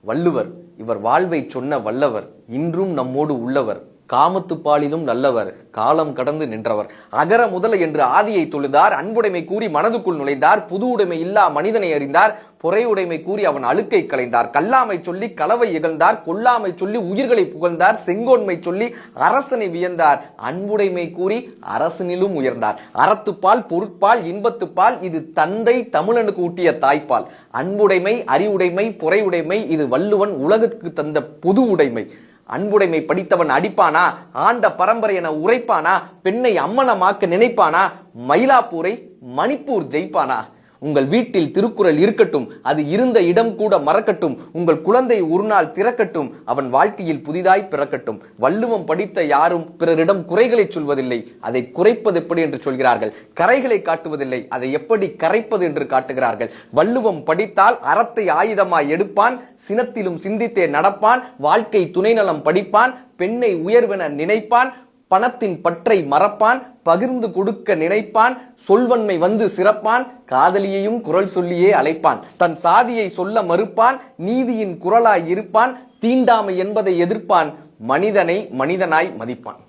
வள்ளுவர் இவர் வாழ்வை சொன்ன வல்லவர், இன்றும் நம்மோடு உள்ளவர், காமத்து பாலிலும் நல்லவர், காலம் கடந்து நின்றவர். அகர முதல என்று ஆதியை தொழுதார், அன்புடைமை கூறி மனதுக்குள் நுழைந்தார், புது உடைமை இல்லா மனிதனை அறிந்தார், பொறையுடைமை கூறி அவன் அழுக்கை களைந்தார், கல்லாமை சொல்லி களவை இகழ்ந்தார், கொல்லாமை சொல்லி உயிர்களை புகழ்ந்தார், செங்கோன்மை சொல்லி அரசனை வியந்தார், அன்புடைமை கூறி அரசனிலும் உயர்ந்தார். அறத்துப்பால் பொருட்பால் இன்பத்துப்பால் இது தந்தை தமிழனுக்கு ஊட்டிய தாய்ப்பால். அன்புடைமை அறிவுடைமை பொறையுடைமை இது வள்ளுவன் உலகுக்கு தந்த பொது உடைமை. அன்புடைமை படித்தவன் அடிப்பானா, ஆண்ட பரம்பரை என உரைப்பானா, பெண்ணை அம்மனமாக்க நினைப்பானா, மயிலாப்பூரை மணிப்பூர் ஜெயிப்பானா? உங்கள் வீட்டில் திருக்குறள் இருக்கட்டும், அது இருந்த இடம் கூட மறக்கட்டும், உங்கள் குழந்தை ஒரு நாள் திறக்கட்டும், அவன் வாழ்க்கையில் புதிதாய் பிறக்கட்டும். வள்ளுவம் படித்த யாரும் பிறரிடம் குறைகளை சொல்வதில்லை, அதை குறைப்பது எப்படி என்று சொல்கிறார்கள். கரைகளை காட்டுவதில்லை, அதை எப்படி கரைப்பது என்று காட்டுகிறார்கள். வள்ளுவம் படித்தால் அறத்தை ஆயுதமாய் எடுப்பான், சினத்திலும் சிந்தித்தே நடப்பான், வாழ்க்கை துணைநலம் படிப்பான், பெண்ணை உயர்வென நினைப்பான், பணத்தின் பற்றை மறப்பான், பகிர்ந்து கொடுக்க நினைப்பான், சொல்வன்மை வந்து சிறப்பான், காதலியையும் குரல் சொல்லியே அழைப்பான், தன் சாதியை சொல்ல மறுப்பான், நீதியின் குரலாய் இருப்பான், தீண்டாமை என்பதை எதிர்ப்பான், மனிதனை மனிதனாய் மதிப்பான்.